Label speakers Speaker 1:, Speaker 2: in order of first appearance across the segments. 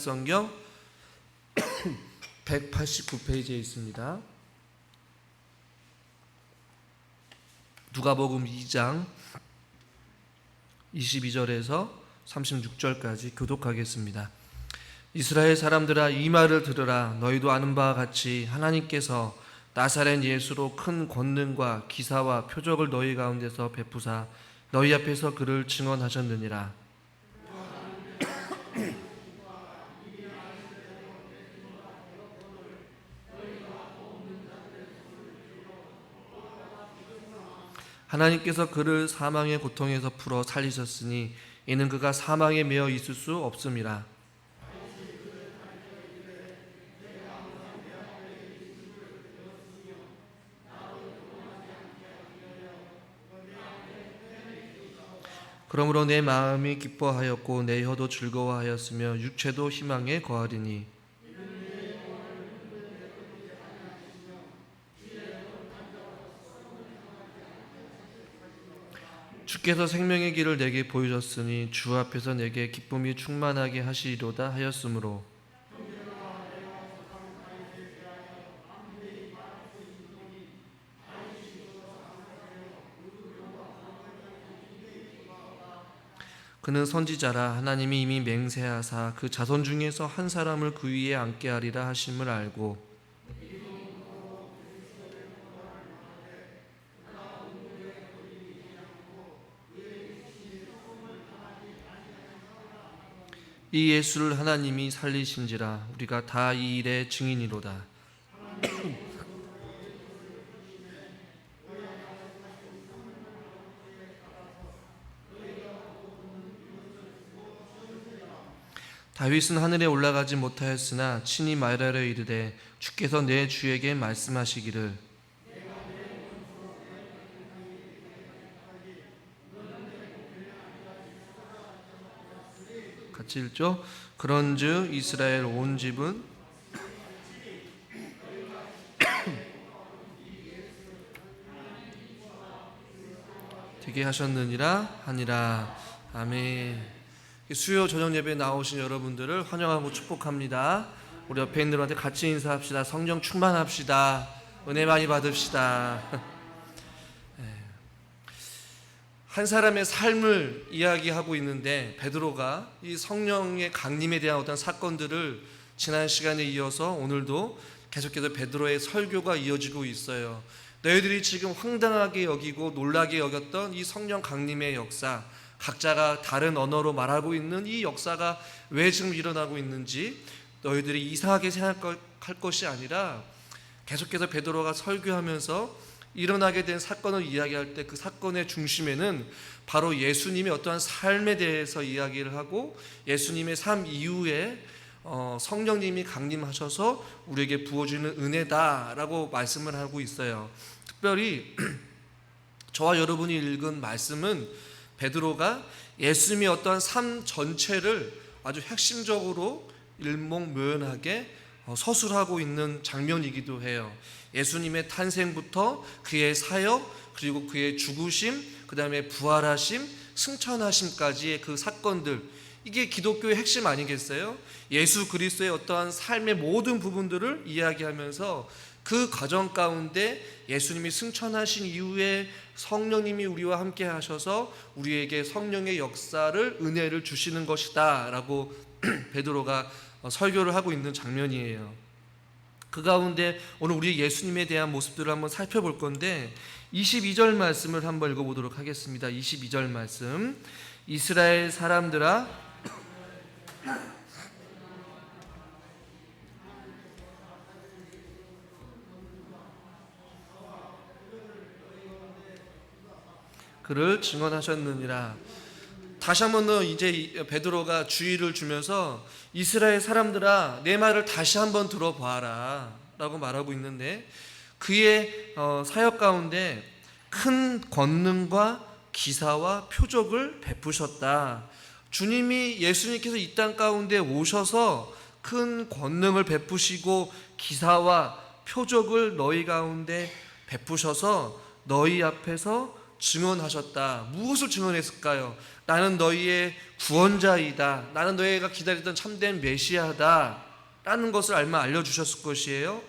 Speaker 1: 구약성경 189페이지에 있습니다. 누가복음 2장 22절에서 36절까지 교독하겠습니다. 이스라엘 사람들아, 이 말을 들으라. 너희도 아는 바와 같이 하나님께서 나사렛 예수로 큰 권능과 기사와 표적을 너희 가운데서 베푸사 너희 앞에서 그를 증언하셨느니라. 하나님께서 그를 사망의 고통에서 풀어 살리셨으니 이는 그가 사망에 매여 있을 수 없음이라. 그러므로 내 마음이 기뻐하였고 내 혀도 즐거워하였으며 육체도 희망에 거하리니 주께서 생명의 길을 내게 보여줬으니 주 앞에서 내게 기쁨이 충만하게 하시리로다 하였으므로 그는 선지자라. 하나님이 이미 맹세하사 그 자손 중에서 한 사람을 그 위에 앉게 하리라 하심을 알고 이 예수를 하나님이 살리신지라. 우리가 다 이 일의 증인이로다. 다윗은 하늘에 올라가지 못하였으나 친히 말하려 이르되 주께서 내 주에게 말씀하시기를 같이 읽죠. 그런즉 이스라엘 온 집은 되게 하셨느니라 하니라. 아멘. 수요 저녁 예배에 나오신 여러분들을 환영하고 축복합니다. 우리 옆에 있는 분들한테 같이 인사합시다. 성령 충만합시다. 은혜 많이 받읍시다. 한 사람의 삶을 이야기하고 있는데 베드로가 이 성령의 강림에 대한 어떤 사건들을 지난 시간에 이어서 오늘도 계속해서 베드로의 설교가 이어지고 있어요. 너희들이 지금 황당하게 여기고 놀라게 여겼던 이 성령 강림의 역사, 각자가 다른 언어로 말하고 있는 이 역사가 왜 지금 일어나고 있는지 너희들이 이상하게 생각할 것이 아니라 계속해서 베드로가 설교하면서 일어나게 된 사건을 이야기할 때 그 사건의 중심에는 바로 예수님의 어떠한 삶에 대해서 이야기를 하고 예수님의 삶 이후에 성령님이 강림하셔서 우리에게 부어주는 은혜다라고 말씀을 하고 있어요. 특별히 저와 여러분이 읽은 말씀은 베드로가 예수님의 어떠한 삶 전체를 아주 핵심적으로 일목요연하게 서술하고 있는 장면이기도 해요. 예수님의 탄생부터 그의 사역, 그리고 그의 죽으심, 그 다음에 부활하심, 승천하심까지의 그 사건들, 이게 기독교의 핵심 아니겠어요? 예수 그리스도의 어떠한 삶의 모든 부분들을 이야기하면서 그 과정 가운데 예수님이 승천하신 이후에 성령님이 우리와 함께 하셔서 우리에게 성령의 역사를, 은혜를 주시는 것이다 라고 베드로가 설교를 하고 있는 장면이에요. 그 가운데 오늘 우리 예수님에 대한 모습들을 한번 살펴볼 건데 22절 말씀을 한번 읽어보도록 하겠습니다. 22절 말씀. 이스라엘 사람들아, 그를 증언하셨느니라. 다시 한번 이제 베드로가 주의를 주면서 이스라엘 사람들아, 내 말을 다시 한번 들어봐라 라고 말하고 있는데 그의 사역 가운데 큰 권능과 기사와 표적을 베푸셨다. 주님이, 예수님께서 이 땅 가운데 오셔서 큰 권능을 베푸시고 기사와 표적을 너희 가운데 베푸셔서 너희 앞에서 증언하셨다. 무엇을 증언했을까요? 나는 너희의 구원자이다. 나는 너희가 기다리던 참된 메시아다 라는 것을 알려주셨을 것이에요.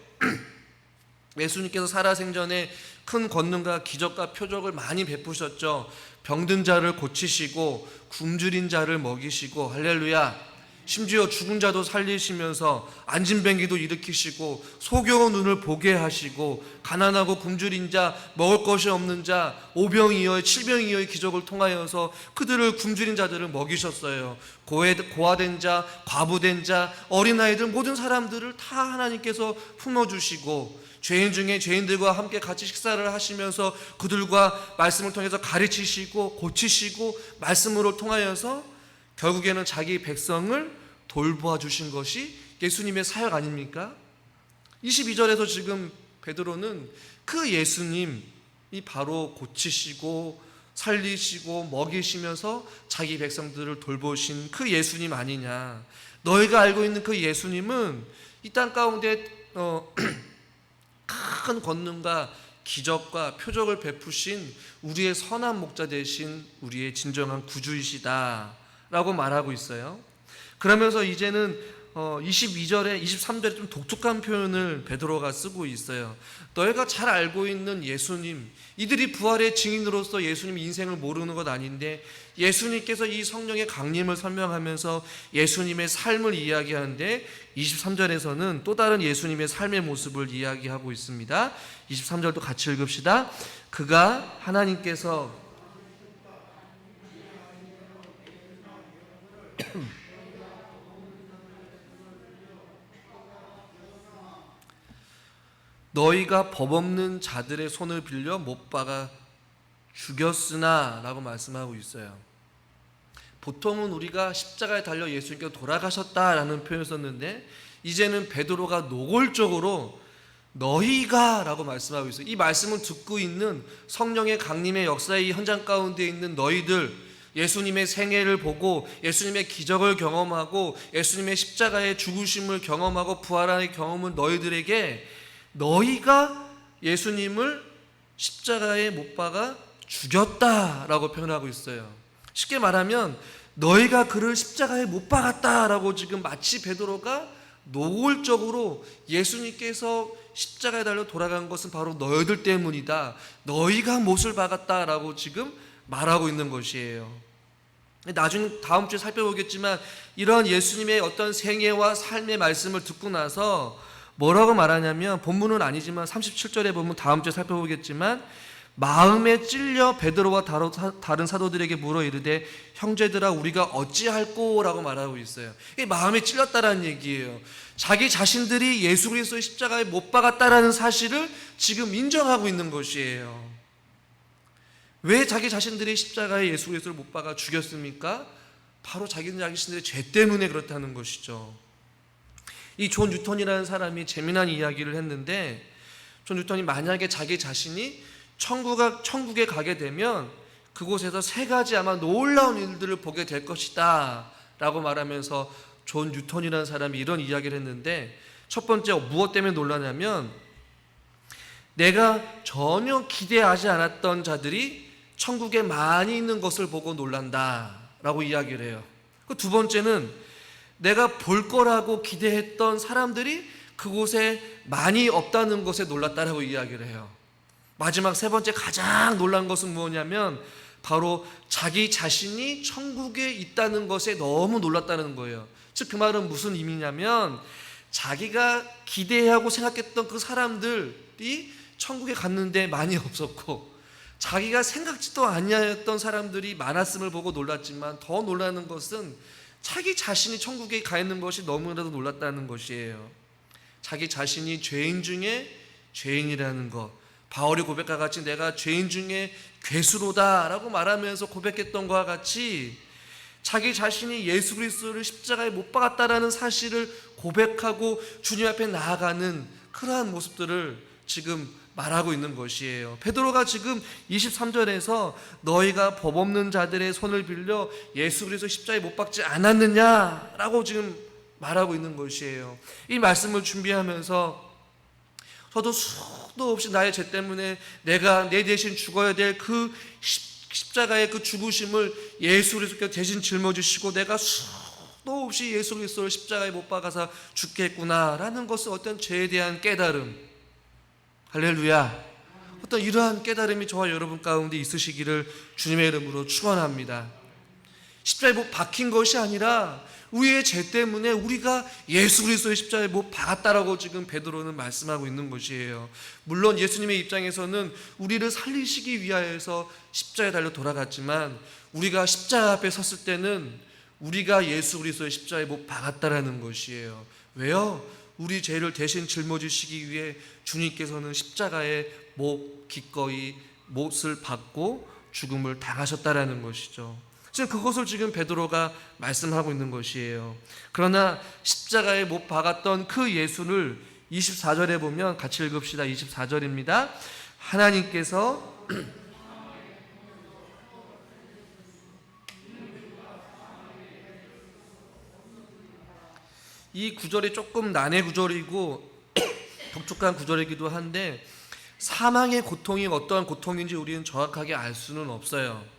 Speaker 1: 예수님께서 살아생전에 큰 권능과 기적과 표적을 많이 베푸셨죠. 병든 자를 고치시고 굶주린 자를 먹이시고, 할렐루야. 심지어 죽은 자도 살리시면서 안진뱅이도 일으키시고 소경의 눈을 보게 하시고, 가난하고 굶주린 자, 먹을 것이 없는 자, 오병이어의 칠병이어의 기적을 통하여서 그들을, 굶주린 자들을 먹이셨어요. 고아된 자, 과부된 자, 어린아이들, 모든 사람들을 다 하나님께서 품어주시고, 죄인 중에 죄인들과 함께 같이 식사를 하시면서 그들과 말씀을 통해서 가르치시고 고치시고, 말씀으로 통하여서 결국에는 자기 백성을 돌보아 주신 것이 예수님의 사역 아닙니까? 22절에서 지금 베드로는 그 예수님이 바로 고치시고 살리시고 먹이시면서 자기 백성들을 돌보신 그 예수님 아니냐. 너희가 알고 있는 그 예수님은 이 땅 가운데 큰 권능과 기적과 표적을 베푸신 우리의 선한 목자 되신 우리의 진정한 구주이시다 라고 말하고 있어요. 그러면서 이제는 22절에 23절에 좀 독특한 표현을 베드로가 쓰고 있어요. 너희가 잘 알고 있는 예수님, 이들이 부활의 증인으로서 예수님 인생을 모르는 것 아닌데, 예수님께서 이 성령의 강림을 설명하면서 예수님의 삶을 이야기하는데 23절에서는 또 다른 예수님의 삶의 모습을 이야기하고 있습니다. 23절도 같이 읽읍시다. 그가 하나님께서 너희가 법 없는 자들의 손을 빌려 못 박아 죽였으나 라고 말씀하고 있어요. 보통은 우리가 십자가에 달려 예수님께서 돌아가셨다라는 표현을 썼는데, 이제는 베드로가 노골적으로 너희가 라고 말씀하고 있어요. 이 말씀을 듣고 있는 성령의 강림의 역사의 현장 가운데 있는 너희들, 예수님의 생애를 보고 예수님의 기적을 경험하고 예수님의 십자가의 죽으심을 경험하고 부활의 경험은 너희들에게, 너희가 예수님을 십자가에 못 박아 죽였다라고 표현하고 있어요. 쉽게 말하면 너희가 그를 십자가에 못 박았다라고 지금 마치 베드로가 노골적으로 예수님께서 십자가에 달려 돌아간 것은 바로 너희들 때문이다, 너희가 못을 박았다라고 지금 말하고 있는 것이에요. 나중에 다음 주에 살펴보겠지만, 이런 예수님의 어떤 생애와 삶의 말씀을 듣고 나서 뭐라고 말하냐면, 본문은 아니지만 37절에 보면 다음 주에 살펴보겠지만, 마음에 찔려 베드로와 다른 사도들에게 물어 이르되 형제들아 우리가 어찌할꼬 라고 말하고 있어요. 이게 마음에 찔렸다라는 얘기예요. 자기 자신들이 예수 그리스도의 십자가에 못 박았다라는 사실을 지금 인정하고 있는 것이에요. 왜 자기 자신들이 십자가에 예수 그리스도를 못 박아 죽였습니까? 바로 자기 자신들의 죄 때문에 그렇다는 것이죠. 이 존 뉴턴이라는 사람이 재미난 이야기를 했는데, 존 뉴턴이 만약에 자기 자신이 천국에 가게 되면 그곳에서 세 가지 아마 놀라운 일들을 보게 될 것이다 라고 말하면서 존 뉴턴이라는 사람이 이런 이야기를 했는데, 첫 번째 무엇 때문에 놀라냐면, 내가 전혀 기대하지 않았던 자들이 천국에 많이 있는 것을 보고 놀란다 라고 이야기를 해요. 두 번째는 내가 볼 거라고 기대했던 사람들이 그곳에 많이 없다는 것에 놀랐다라고 이야기를 해요. 마지막 세 번째 가장 놀란 것은 무엇이냐면, 바로 자기 자신이 천국에 있다는 것에 너무 놀랐다는 거예요. 즉 그 말은 무슨 의미냐면, 자기가 기대하고 생각했던 그 사람들이 천국에 갔는데 많이 없었고, 자기가 생각지도 아니하였던 사람들이 많았음을 보고 놀랐지만, 더 놀라는 것은 자기 자신이 천국에 가 있는 것이 너무나도 놀랐다는 것이에요. 자기 자신이 죄인 중에 죄인이라는 것, 바울이 고백과 같이 내가 죄인 중에 괴수로다 라고 말하면서 고백했던 것과 같이, 자기 자신이 예수 그리스도를 십자가에 못 박았다라는 사실을 고백하고 주님 앞에 나아가는 그러한 모습들을 지금 말하고 있는 것이에요. 베드로가 지금 23절에서 너희가 법 없는 자들의 손을 빌려 예수 그리스도 십자가에 못 박지 않았느냐라고 지금 말하고 있는 것이에요. 이 말씀을 준비하면서 저도 수도 없이 나의 죄 때문에 내가 내 대신 죽어야 될 그 십자가의 그 죽으심을 예수 그리스도께서 대신 짊어지시고 내가 수도 없이 예수 그리스도를 십자가에 못 박아서 죽겠구나라는 것은 어떤 죄에 대한 깨달음, 할렐루야, 어떤 이러한 깨달음이 저와 여러분 가운데 있으시기를 주님의 이름으로 축원합니다. 십자가에 못 박힌 것이 아니라 우리의 죄 때문에 우리가 예수 그리스도의 십자가에 못 박았다라고 지금 베드로는 말씀하고 있는 것이에요. 물론 예수님의 입장에서는 우리를 살리시기 위하여서 십자가에 달려 돌아갔지만 우리가 십자가 앞에 섰을 때는 우리가 예수 그리스도의 십자가에 못 박았다라는 것이에요. 왜요? 우리 죄를 대신 짊어지시기 위해 주님께서는 십자가에 기꺼이 못을 받고 죽음을 당하셨다라는 것이죠. 그것을 지금 베드로가 말씀하고 있는 것이에요. 그러나 십자가에 못 박았던 그 예수를 24절에 보면 같이 읽읍시다. 24절입니다. 하나님께서 이 구절이 조금 난해 구절이고 독특한 구절이기도 한데 사망의 고통이 어떠한 고통인지 우리는 정확하게 알 수는 없어요.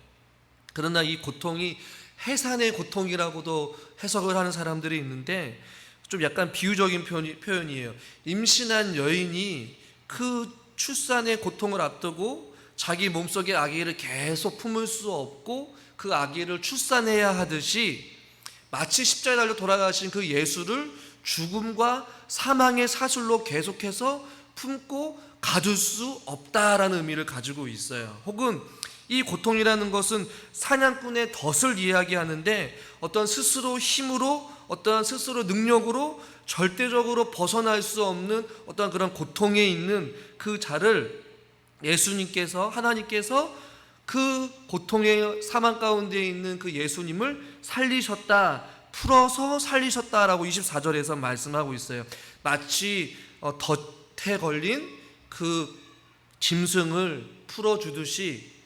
Speaker 1: 그러나 이 고통이 해산의 고통이라고도 해석을 하는 사람들이 있는데 좀 약간 비유적인 표현이에요. 임신한 여인이 그 출산의 고통을 앞두고 자기 몸속에 아기를 계속 품을 수 없고 그 아기를 출산해야 하듯이 마치 십자가에 달려 돌아가신 그 예수를 죽음과 사망의 사슬로 계속해서 품고 가둘 수 없다라는 의미를 가지고 있어요. 혹은 이 고통이라는 것은 사냥꾼의 덫을 이야기하는데 어떤 스스로 힘으로 어떤 스스로 능력으로 절대적으로 벗어날 수 없는 어떤 그런 고통에 있는 그 자를 예수님께서 하나님께서 그 고통의 사망 가운데 있는 그 예수님을 살리셨다, 풀어서 살리셨다라고 24절에서 말씀하고 있어요. 마치 덫에 걸린 그 짐승을 풀어주듯이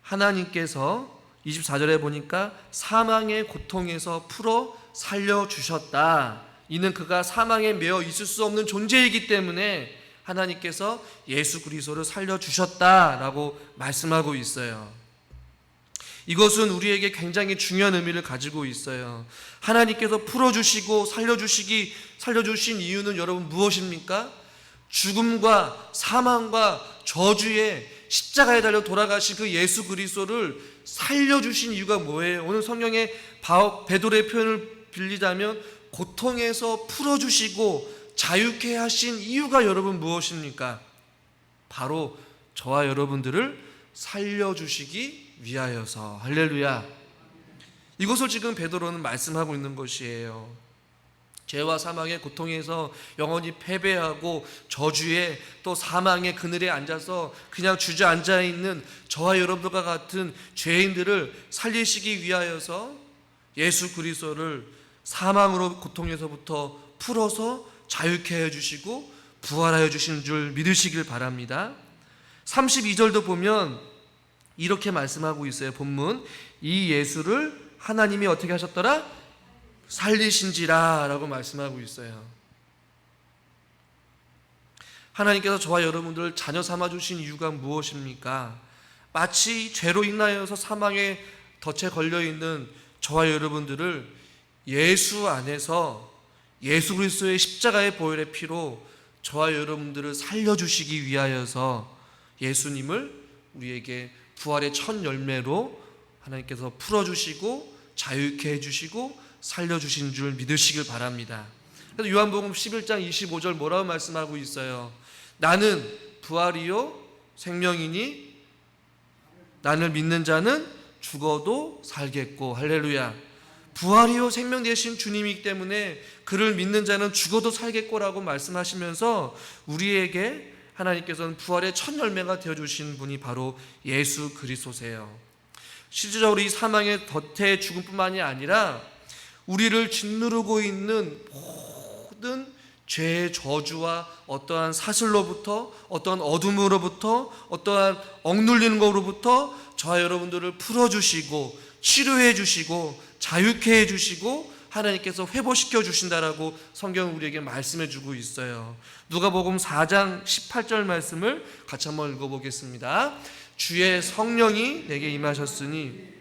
Speaker 1: 하나님께서 24절에 보니까 사망의 고통에서 풀어 살려주셨다. 이는 그가 사망에 매어 있을 수 없는 존재이기 때문에 하나님께서 예수 그리스도를 살려주셨다라고 말씀하고 있어요. 이것은 우리에게 굉장히 중요한 의미를 가지고 있어요. 하나님께서 풀어주시고 살려주신 이유는 여러분 무엇입니까? 죽음과 사망과 저주의 십자가에 달려 돌아가신 그 예수 그리스도를 살려주신 이유가 뭐예요? 오늘 성경에 베드로의 표현을 빌리자면 고통에서 풀어주시고 자유케 하신 이유가 여러분 무엇입니까? 바로 저와 여러분들을 살려주시기 위하여서. 할렐루야. 이것을 지금 베드로는 말씀하고 있는 것이에요. 죄와 사망의 고통에서 영원히 패배하고 저주의 또 사망의 그늘에 앉아서 그냥 주저앉아 있는 저와 여러분들과 같은 죄인들을 살리시기 위하여서 예수 그리스도를 사망으로 고통에서부터 풀어서 자유케 해주시고 부활하여 주신 줄 믿으시길 바랍니다. 32절도 보면 이렇게 말씀하고 있어요. 본문, 이 예수를 하나님이 어떻게 하셨더라? 살리신지라 라고 말씀하고 있어요. 하나님께서 저와 여러분들을 자녀 삼아주신 이유가 무엇입니까? 마치 죄로 인하여서 사망의 덫에 걸려있는 저와 여러분들을 예수 안에서 예수 그리스도의 십자가의 보혈의 피로 저와 여러분들을 살려주시기 위하여서 예수님을 우리에게 부활의 첫 열매로 하나님께서 풀어주시고 자유케 해주시고 살려주신 줄 믿으시길 바랍니다. 그래서 요한복음 11장 25절 뭐라고 말씀하고 있어요? 나는 부활이요 생명이니 나를 믿는 자는 죽어도 살겠고. 할렐루야. 부활이요 생명 되신 주님이기 때문에 그를 믿는 자는 죽어도 살겠고라고 말씀하시면서 우리에게 하나님께서는 부활의 첫 열매가 되어주신 분이 바로 예수 그리스도세요. 실질적으로 이 사망의 덫의 죽음뿐만이 아니라 우리를 짓누르고 있는 모든 죄의 저주와 어떠한 사슬로부터 어떠한 어둠으로부터 어떠한 억눌리는 것으로부터 저와 여러분들을 풀어주시고 치료해 주시고 자유케 해주시고 하나님께서 회복시켜 주신다라고 성경은 우리에게 말씀해 주고 있어요. 누가복음 4장 18절 말씀을 같이 한번 읽어보겠습니다. 주의 성령이 내게 임하셨으니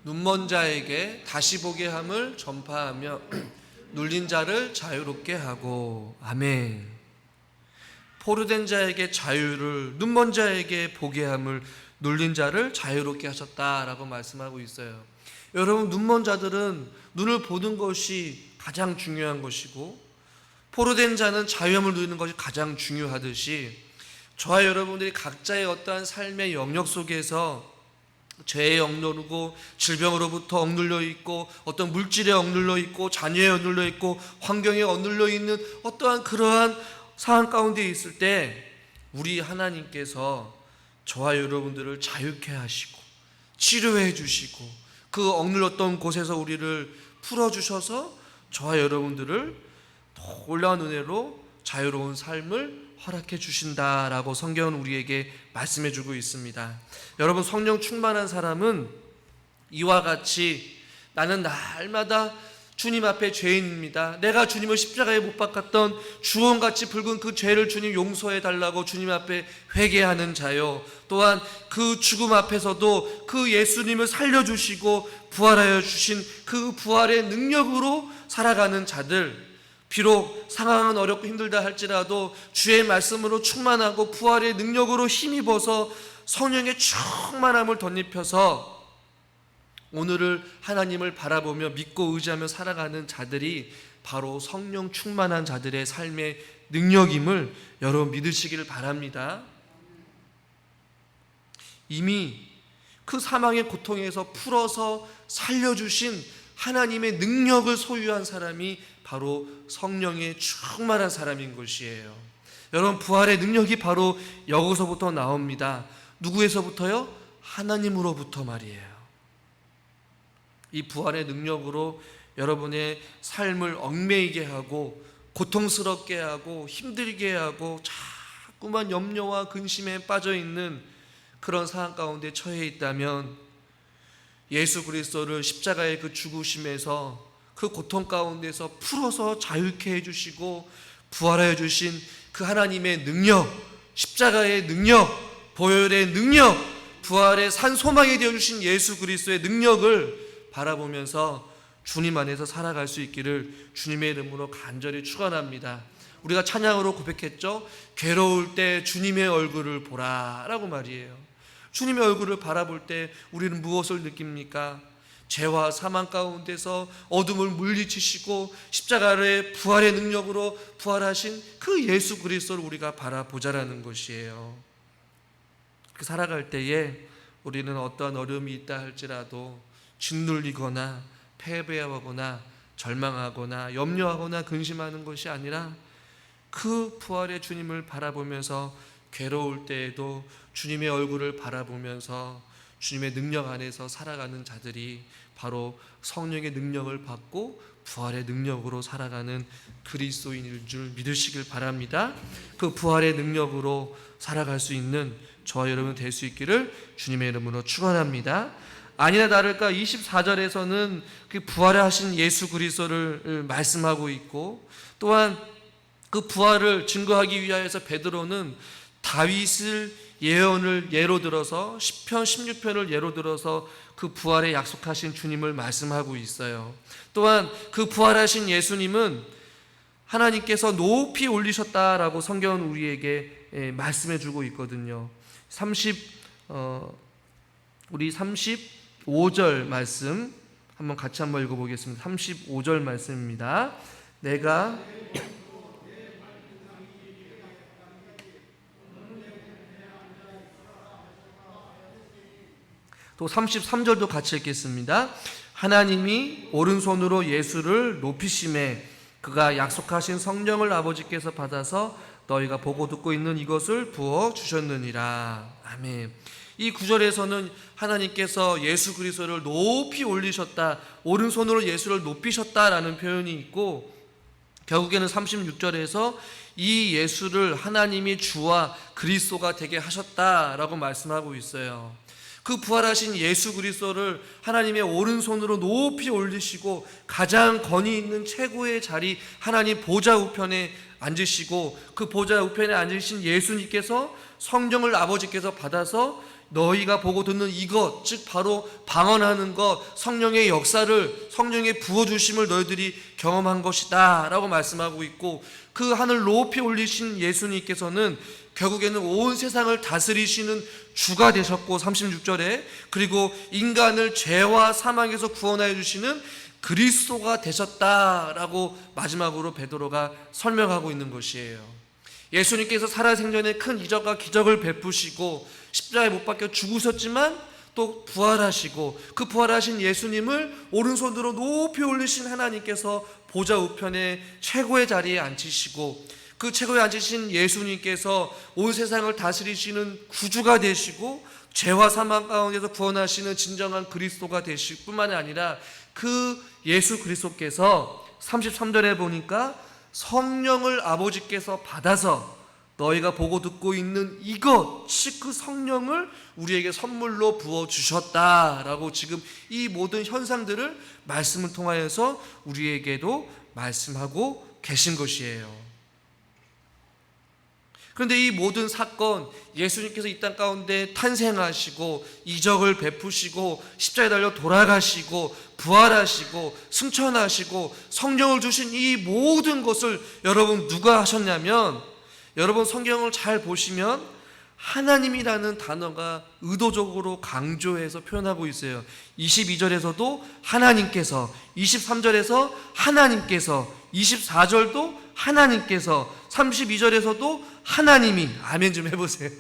Speaker 1: 눈먼 자에게 다시 보게 함을 전파하며 눌린 자를 자유롭게 하고. 아멘. 포로된 자에게 자유를, 눈먼 자에게 보게 함을, 눌린 자를 자유롭게 하셨다라고 말씀하고 있어요. 여러분, 눈먼 자들은 눈을 보는 것이 가장 중요한 것이고, 포로된 자는 자유함을 누리는 것이 가장 중요하듯이, 저와 여러분들이 각자의 어떠한 삶의 영역 속에서 죄에 억누르고 질병으로부터 억눌려 있고 어떤 물질에 억눌려 있고 자녀에 억눌려 있고 환경에 억눌려 있는 어떠한 그러한 상황 가운데 있을 때 우리 하나님께서 저와 여러분들을 자유케 하시고 치료해 주시고 그 억눌렸던 곳에서 우리를 풀어주셔서 저와 여러분들을 더 올라온 은혜로 자유로운 삶을 허락해 주신다라고 성경은 우리에게 말씀해 주고 있습니다. 여러분, 성령 충만한 사람은 이와 같이 나는 날마다 주님 앞에 죄인입니다. 내가 주님을 십자가에 못 박았던 주홍같이 붉은 그 죄를 주님 용서해 달라고 주님 앞에 회개하는 자요. 또한 그 죽음 앞에서도 그 예수님을 살려주시고 부활하여 주신 그 부활의 능력으로 살아가는 자들, 비록 상황은 어렵고 힘들다 할지라도 주의 말씀으로 충만하고 부활의 능력으로 힘입어서 성령의 충만함을 덧입혀서 오늘을 하나님을 바라보며 믿고 의지하며 살아가는 자들이 바로 성령 충만한 자들의 삶의 능력임을 여러분 믿으시기를 바랍니다. 이미 그 사망의 고통에서 풀어서 살려주신 하나님의 능력을 소유한 사람이 바로 성령의 충만한 사람인 것이에요. 여러분, 부활의 능력이 바로 여기서부터 나옵니다. 누구에서부터요? 하나님으로부터 말이에요. 이 부활의 능력으로 여러분의 삶을 얽매이게 하고 고통스럽게 하고 힘들게 하고 자꾸만 염려와 근심에 빠져있는 그런 상황 가운데 처해 있다면 예수 그리스도를 십자가의 그 죽으심에서 그 고통 가운데서 풀어서 자유케 해주시고 부활하여 주신 그 하나님의 능력, 십자가의 능력, 보혈의 능력, 부활의 산 소망이 되어주신 예수 그리스도의 능력을 바라보면서 주님 안에서 살아갈 수 있기를 주님의 이름으로 간절히 축원합니다. 우리가 찬양으로 고백했죠. 괴로울 때 주님의 얼굴을 보라 라고 말이에요. 주님의 얼굴을 바라볼 때 우리는 무엇을 느낍니까? 죄와 사망 가운데서 어둠을 물리치시고 십자가의 부활의 능력으로 부활하신 그 예수 그리스도를 우리가 바라보자라는 것이에요. 그 살아갈 때에 우리는 어떠한 어려움이 있다 할지라도 짓눌리거나 패배하거나 절망하거나 염려하거나 근심하는 것이 아니라 그 부활의 주님을 바라보면서 괴로울 때에도 주님의 얼굴을 바라보면서 주님의 능력 안에서 살아가는 자들이 바로 성령의 능력을 받고 부활의 능력으로 살아가는 그리스도인일 줄 믿으시길 바랍니다. 그 부활의 능력으로 살아갈 수 있는 저와 여러분 될 수 있기를 주님의 이름으로 축원합니다. 아니나 다를까 24절에서는 그 부활하신 예수 그리스도를 말씀하고 있고, 또한 그 부활을 증거하기 위하여서 베드로는 다윗을 예언을 예로 들어서 시편 16편을 예로 들어서 그 부활에 약속하신 주님을 말씀하고 있어요. 또한 그 부활하신 예수님은 하나님께서 높이 올리셨다라고 성경은 우리에게 말씀해 주고 있거든요. 우리 35절 말씀 한번 같이 한번 읽어보겠습니다. 35절 말씀입니다. 내가 또 33절도 같이 읽겠습니다. 하나님이 오른손으로 예수를 높이심에 그가 약속하신 성령을 아버지께서 받아서 너희가 보고 듣고 있는 이것을 부어 주셨느니라. 아멘. 이 구절에서는 하나님께서 예수 그리스도를 높이 올리셨다, 오른손으로 예수를 높이셨다라는 표현이 있고, 결국에는 36절에서 이 예수를 하나님이 주와 그리스도가 되게 하셨다라고 말씀하고 있어요. 그 부활하신 예수 그리스도를 하나님의 오른손으로 높이 올리시고 가장 권위 있는 최고의 자리 하나님 보좌 우편에 앉으시고, 그 보좌 우편에 앉으신 예수님께서 성령을 아버지께서 받아서 너희가 보고 듣는 이것, 즉 바로 방언하는 것, 성령의 역사를, 성령의 부어주심을 너희들이 경험한 것이다 라고 말씀하고 있고, 그 하늘 높이 올리신 예수님께서는 결국에는 온 세상을 다스리시는 주가 되셨고, 36절에 그리고 인간을 죄와 사망에서 구원하여 주시는 그리스도가 되셨다라고 마지막으로 베드로가 설명하고 있는 것이에요. 예수님께서 살아생전에 큰 이적과 기적을 베푸시고 십자가에 못 박혀 죽으셨지만 또 부활하시고, 그 부활하신 예수님을 오른손으로 높이 올리신 하나님께서 보좌 우편에 최고의 자리에 앉히시고, 그 최고에 앉으신 예수님께서 온 세상을 다스리시는 구주가 되시고 죄와 사망 가운데서 구원하시는 진정한 그리스도가 되실 뿐만 아니라, 그 예수 그리스도께서 33절에 보니까 성령을 아버지께서 받아서 너희가 보고 듣고 있는 이것, 즉 그 성령을 우리에게 선물로 부어주셨다라고 지금 이 모든 현상들을 말씀을 통하여서 우리에게도 말씀하고 계신 것이에요. 그런데 이 모든 사건, 예수님께서 이 땅 가운데 탄생하시고 이적을 베푸시고 십자가에 달려 돌아가시고 부활하시고 승천하시고 성령을 주신 이 모든 것을 여러분 누가 하셨냐면, 여러분 성경을 잘 보시면 하나님이라는 단어가 의도적으로 강조해서 표현하고 있어요. 22절에서도 하나님께서, 23절에서 하나님께서, 24절도 하나님께서, 32절에서도 하나님이, 아멘 좀 해보세요.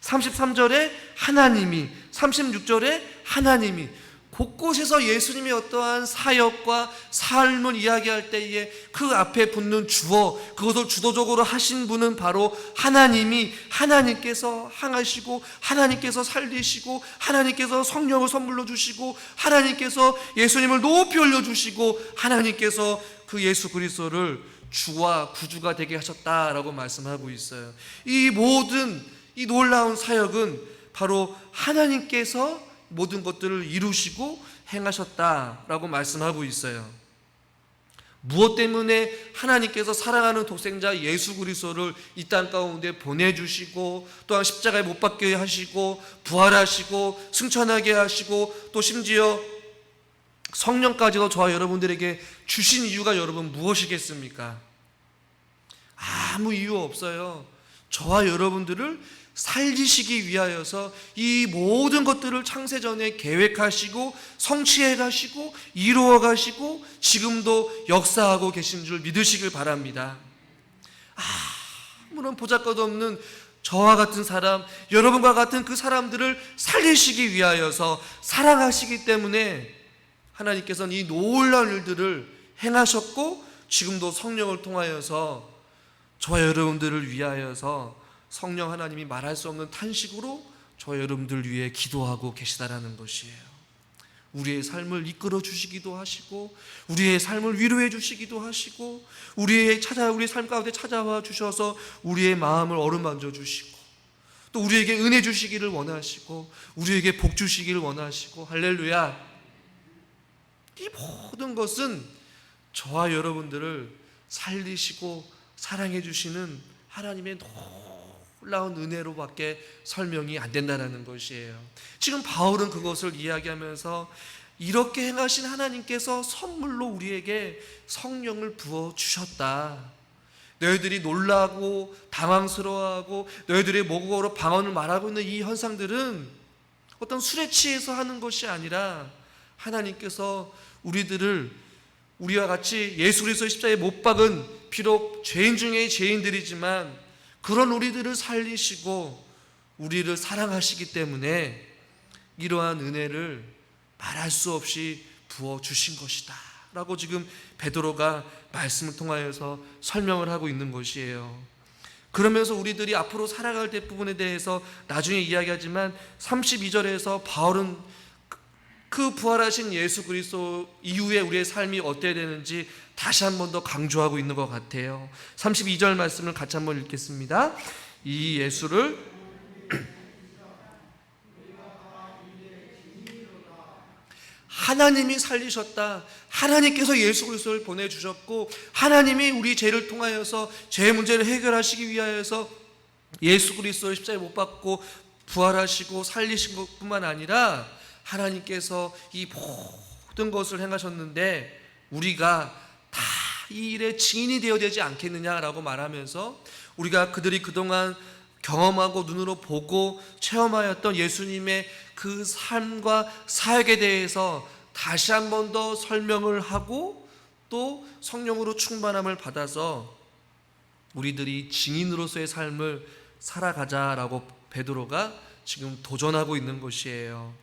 Speaker 1: 33절에 하나님이, 36절에 하나님이, 곳곳에서 예수님의 어떠한 사역과 삶을 이야기할 때에 그 앞에 붙는 주어, 그것을 주도적으로 하신 분은 바로 하나님이, 하나님께서 항하시고 하나님께서 살리시고 하나님께서 성령을 선물로 주시고 하나님께서 예수님을 높이 올려주시고 하나님께서 그 예수 그리스도를 주와 구주가 되게 하셨다라고 말씀하고 있어요. 이 모든 이 놀라운 사역은 바로 하나님께서 모든 것들을 이루시고 행하셨다라고 말씀하고 있어요. 무엇 때문에 하나님께서 사랑하는 독생자 예수 그리스도를 이 땅 가운데 보내주시고, 또한 십자가에 못 박게 하시고 부활하시고 승천하게 하시고 또 심지어 성령까지도 저와 여러분들에게 주신 이유가 여러분 무엇이겠습니까? 아무 이유 없어요. 저와 여러분들을 살리시기 위하여서 이 모든 것들을 창세전에 계획하시고 성취해 가시고 이루어 가시고 지금도 역사하고 계신 줄 믿으시길 바랍니다. 아무런 보잘것없는 저와 같은 사람, 여러분과 같은 그 사람들을 살리시기 위하여서 사랑하시기 때문에 하나님께서는 이 놀라운 일들을 행하셨고 지금도 성령을 통하여서 저와 여러분들을 위하여서 성령 하나님이 말할 수 없는 탄식으로 저와 여러분들 위해 기도하고 계시다라는 것이에요. 우리의 삶을 이끌어 주시기도 하시고 우리의 삶을 위로해 주시기도 하시고 우리 삶 가운데 찾아와 주셔서 우리의 마음을 어루만져 주시고 또 우리에게 은혜 주시기를 원하시고 우리에게 복 주시기를 원하시고, 할렐루야. 이 모든 것은 저와 여러분들을 살리시고 사랑해 주시는 하나님의 놀라운 은혜로밖에 설명이 안 된다는 것이에요. 지금 바울은 그것을 이야기하면서 이렇게 행하신 하나님께서 선물로 우리에게 성령을 부어주셨다. 너희들이 놀라고 당황스러워하고 너희들의 모국어로 방언을 말하고 있는 이 현상들은 어떤 술에 취해서 하는 것이 아니라 하나님께서 우리들을, 우리와 같이 예수 그리스도의 십자가에 못 박은 비록 죄인 중에 죄인들이지만 그런 우리들을 살리시고 우리를 사랑하시기 때문에 이러한 은혜를 말할 수 없이 부어주신 것이다 라고 지금 베드로가 말씀을 통하여서 설명을 하고 있는 것이에요. 그러면서 우리들이 앞으로 살아갈 때 부분에 대해서 나중에 이야기하지만 32절에서 바울은 그 부활하신 예수 그리스도 이후에 우리의 삶이 어때야 되는지 다시 한 번 더 강조하고 있는 것 같아요. 32절 말씀을 같이 한번 읽겠습니다. 이 예수를 하나님이 살리셨다. 하나님께서 예수 그리스도를 보내주셨고, 하나님이 우리 죄를 통하여서 죄 문제를 해결하시기 위하여서 예수 그리스도를 십자가에 못 박고 부활하시고 살리신 것뿐만 아니라 하나님께서 이 모든 것을 행하셨는데 우리가 다 이 일의 증인이 되어야 되지 않겠느냐라고 말하면서, 우리가 그들이 그동안 경험하고 눈으로 보고 체험하였던 예수님의 그 삶과 사역에 대해서 다시 한 번 더 설명을 하고, 또 성령으로 충만함을 받아서 우리들이 증인으로서의 삶을 살아가자라고 베드로가 지금 도전하고 있는 것이에요.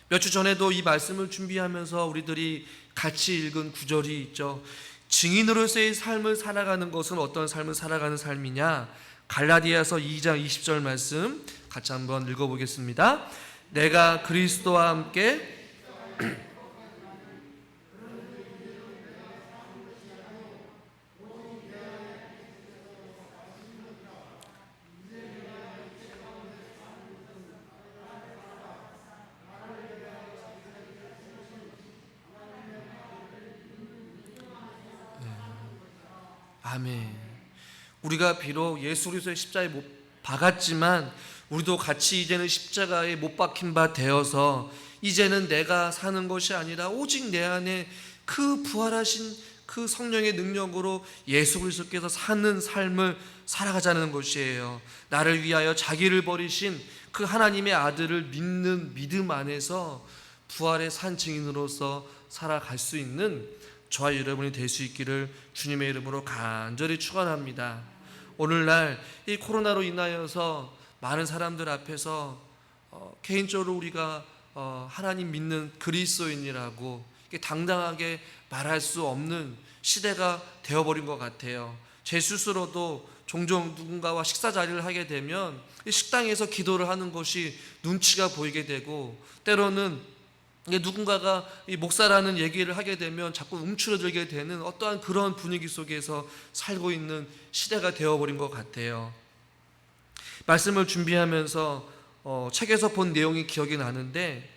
Speaker 1: 몇 주 전에도 이 말씀을 준비하면서 우리들이 같이 읽은 구절이 있죠. 증인으로서의 삶을 살아가는 것은 어떤 삶을 살아가는 삶이냐? 갈라디아서 2장 20절 말씀 같이 한번 읽어보겠습니다. 내가 그리스도와 함께 아멘. 우리가 비록 예수 그리스도의 십자가에 못 박았지만 우리도 같이 이제는 십자가에 못 박힌 바 되어서 이제는 내가 사는 것이 아니라 오직 내 안에 그 부활하신 그 성령의 능력으로 예수 그리스도께서 사는 삶을 살아가자는 것이에요. 나를 위하여 자기를 버리신 그 하나님의 아들을 믿는 믿음 안에서 부활의 산 증인으로서 살아갈 수 있는 저와 여러분이 될 수 있기를 주님의 이름으로 간절히 축원합니다. 오늘날 이 코로나로 인하여서 많은 사람들 앞에서 개인적으로 우리가 하나님 믿는 그리스도인이라고 당당하게 말할 수 없는 시대가 되어버린 것 같아요. 제 스스로도 종종 누군가와 식사 자리를 하게 되면 식당에서 기도를 하는 것이 눈치가 보이게 되고, 때로는 누군가가 이 목사라는 얘기를 하게 되면 자꾸 움츠러들게 되는 어떠한 그런 분위기 속에서 살고 있는 시대가 되어버린 것 같아요. 말씀을 준비하면서 책에서 본 내용이 기억이 나는데,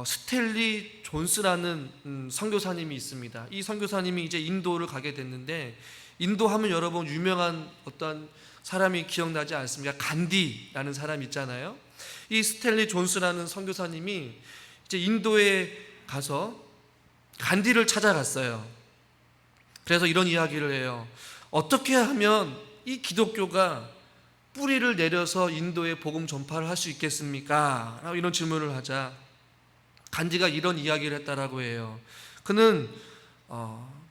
Speaker 1: 스탠리 존스라는 선교사님이 있습니다. 이 선교사님이 이제 인도를 가게 됐는데, 인도 하면 여러분 유명한 어떤 사람이 기억나지 않습니까? 간디라는 사람 있잖아요. 이 스탠리 존스라는 선교사님이 이제 인도에 가서 간디를 찾아갔어요. 그래서 이런 이야기를 해요. 어떻게 하면 이 기독교가 뿌리를 내려서 인도에 복음 전파를 할 수 있겠습니까? 라고 이런 질문을 하자 간디가 이런 이야기를 했다라고 해요. 그는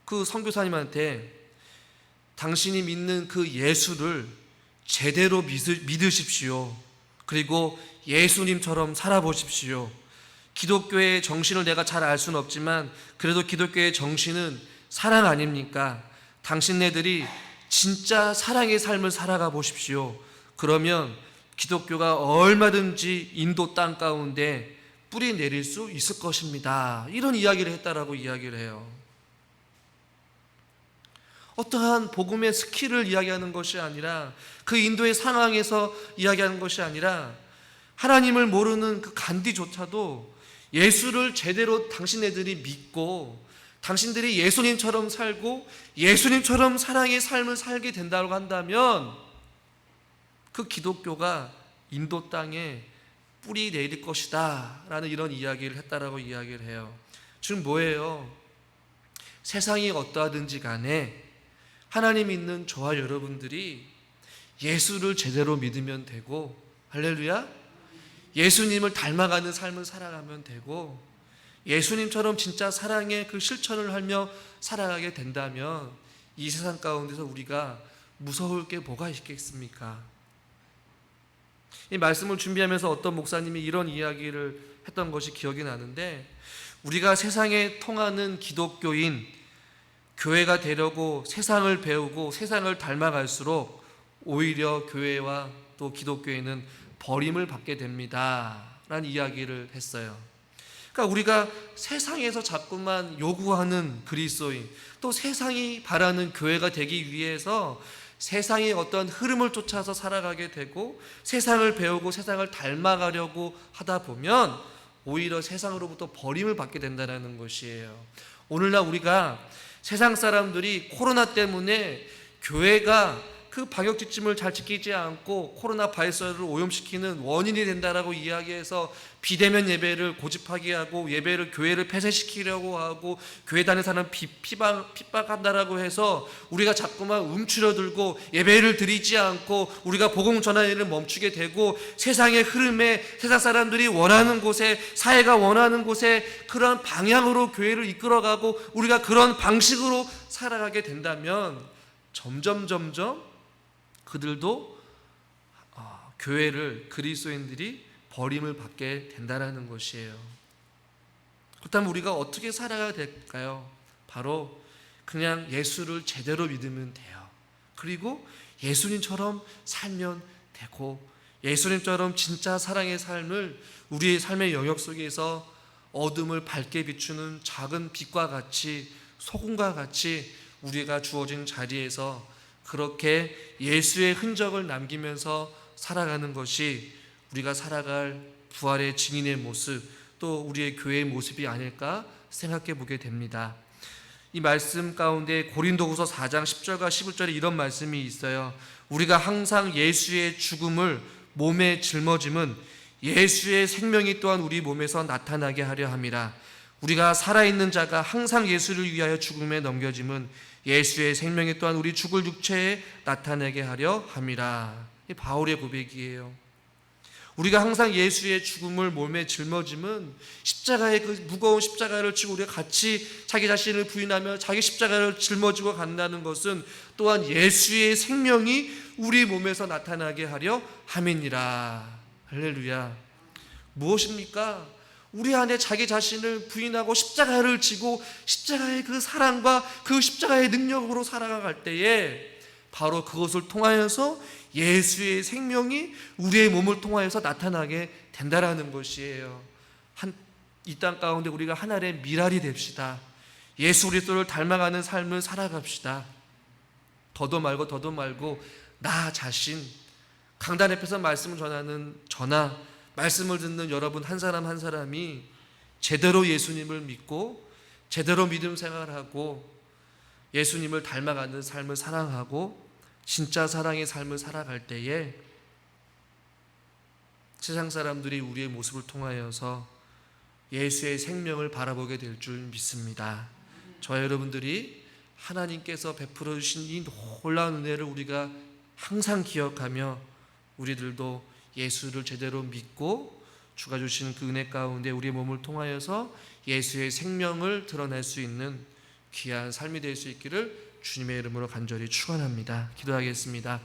Speaker 1: 그 선교사님한테 당신이 믿는 그 예수를 제대로 믿으십시오. 그리고 예수님처럼 살아보십시오. 기독교의 정신을 내가 잘 알 수는 없지만 그래도 기독교의 정신은 사랑 아닙니까? 당신네들이 진짜 사랑의 삶을 살아가 보십시오. 그러면 기독교가 얼마든지 인도 땅 가운데 뿌리 내릴 수 있을 것입니다. 이런 이야기를 했다라고 이야기를 해요. 어떠한 복음의 스킬을 이야기하는 것이 아니라, 그 인도의 상황에서 이야기하는 것이 아니라, 하나님을 모르는 그 간디조차도 예수를 제대로 당신네들이 믿고 당신들이 예수님처럼 살고 예수님처럼 사랑의 삶을 살게 된다고 한다면 그 기독교가 인도 땅에 뿌리 내릴 것이다 라는 이런 이야기를 했다라고 이야기를 해요. 지금 뭐예요? 세상이 어떠하든지 간에 하나님 믿는 저와 여러분들이 예수를 제대로 믿으면 되고, 할렐루야, 예수님을 닮아가는 삶을 살아가면 되고, 예수님처럼 진짜 사랑의 그 실천을 하며 살아가게 된다면 이 세상 가운데서 우리가 무서울 게 뭐가 있겠습니까? 이 말씀을 준비하면서 어떤 목사님이 이런 이야기를 했던 것이 기억이 나는데, 우리가 세상에 통하는 기독교인, 교회가 되려고 세상을 배우고 세상을 닮아갈수록 오히려 교회와 또 기독교회는 버림을 받게 됩니다 라는 이야기를 했어요. 그러니까 우리가 세상에서 자꾸만 요구하는 그리스도인, 또 세상이 바라는 교회가 되기 위해서 세상의 어떤 흐름을 쫓아서 살아가게 되고 세상을 배우고 세상을 닮아가려고 하다 보면 오히려 세상으로부터 버림을 받게 된다는 것이에요. 오늘날 우리가 세상 사람들이 코로나 때문에 교회가 그 방역지침을 잘 지키지 않고 코로나 바이러스를 오염시키는 원인이 된다라고 이야기해서 비대면 예배를 고집하게 하고 예배를 교회를 폐쇄시키려고 하고 교회 다니는 사람 핍박한다라고 해서 우리가 자꾸만 움츠러들고 예배를 드리지 않고 우리가 복음 전하는 일을 멈추게 되고 세상의 흐름에 세상 사람들이 원하는 곳에 사회가 원하는 곳에 그런 방향으로 교회를 이끌어가고 우리가 그런 방식으로 살아가게 된다면 점점 그들도 교회를 그리스도인들이 버림을 받게 된다는 것이에요. 그렇다면 우리가 어떻게 살아야 될까요? 바로 그냥 예수를 제대로 믿으면 돼요. 그리고 예수님처럼 살면 되고 예수님처럼 진짜 사랑의 삶을 우리의 삶의 영역 속에서 어둠을 밝게 비추는 작은 빛과 같이 소금과 같이 우리가 주어진 자리에서 그렇게 예수의 흔적을 남기면서 살아가는 것이 우리가 살아갈 부활의 증인의 모습, 또 우리의 교회의 모습이 아닐까 생각해 보게 됩니다. 이 말씀 가운데 고린도후서 4장 10절과 11절에 이런 말씀이 있어요. 우리가 항상 예수의 죽음을 몸에 짊어짐은 예수의 생명이 또한 우리 몸에서 나타나게 하려 함이라. 우리가 살아있는 자가 항상 예수를 위하여 죽음에 넘겨짐은 예수의 생명이 또한 우리 죽을 육체에 나타내게 하려 함이라. 이 바울의 고백이에요. 우리가 항상 예수의 죽음을 몸에 짊어짐은 십자가의 그 무거운 십자가를 지고 우리가 같이 자기 자신을 부인하며 자기 십자가를 짊어지고 간다는 것은 또한 예수의 생명이 우리 몸에서 나타나게 하려 함이니라. 할렐루야. 무엇입니까? 우리 안에 자기 자신을 부인하고 십자가를 지고 십자가의 그 사랑과 그 십자가의 능력으로 살아갈 때에 바로 그것을 통하여서 예수의 생명이 우리의 몸을 통하여서 나타나게 된다라는 것이에요. 이 땅 가운데 우리가 하나의 미랄이 됩시다. 예수 그리스도를 닮아가는 삶을 살아갑시다. 더도 말고 나 자신, 강단 앞에서 말씀을 전하는 저나 말씀을 듣는 여러분 한 사람 한 사람이 제대로 예수님을 믿고 제대로 믿음 생활하고 예수님을 닮아가는 삶을 사랑하고 진짜 사랑의 삶을 살아갈 때에 세상 사람들이 우리의 모습을 통하여서 예수의 생명을 바라보게 될 줄 믿습니다. 저와 여러분들이 하나님께서 베풀어 주신 이 놀라운 은혜를 우리가 항상 기억하며 우리들도 예수를 제대로 믿고 주가 주신 그 은혜 가운데 우리의 몸을 통하여서 예수의 생명을 드러낼 수 있는 귀한 삶이 될 수 있기를 주님의 이름으로 간절히 축원합니다. 기도하겠습니다.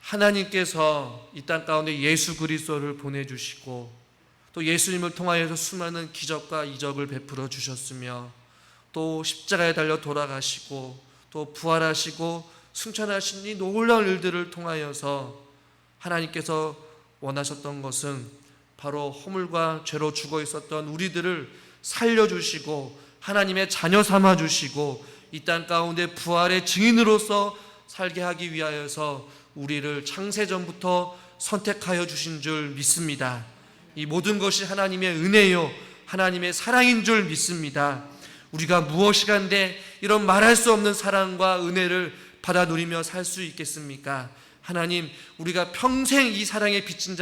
Speaker 1: 하나님께서 이 땅 가운데 예수 그리스도를 보내주시고 또 예수님을 통하여서 수많은 기적과 이적을 베풀어 주셨으며 또 십자가에 달려 돌아가시고 또 부활하시고 승천하신 이 놀라운 일들을 통하여서 하나님께서 원하셨던 것은 바로 허물과 죄로 죽어 있었던 우리들을 살려주시고 하나님의 자녀 삼아주시고 이 땅 가운데 부활의 증인으로서 살게 하기 위하여서 우리를 창세전부터 선택하여 주신 줄 믿습니다. 이 모든 것이 하나님의 은혜요 하나님의 사랑인 줄 믿습니다. 우리가 무엇이간데 이런 말할 수 없는 사랑과 은혜를 받아 누리며 살 수 있겠습니까? 하나님, 우리가 평생 이 사랑에 빚진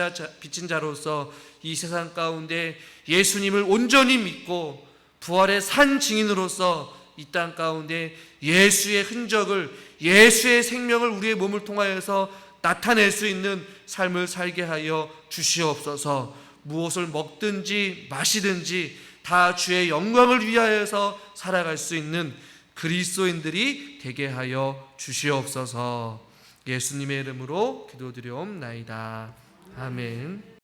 Speaker 1: 자로서 이 세상 가운데 예수님을 온전히 믿고 부활의 산 증인으로서 이 땅 가운데 예수의 흔적을, 예수의 생명을 우리의 몸을 통하여서 나타낼 수 있는 삶을 살게 하여 주시옵소서. 무엇을 먹든지 마시든지 다 주의 영광을 위하여서 살아갈 수 있는 그리스도인들이 되게 하여 주시옵소서. 예수님의 이름으로 기도드리옵나이다. 아멘.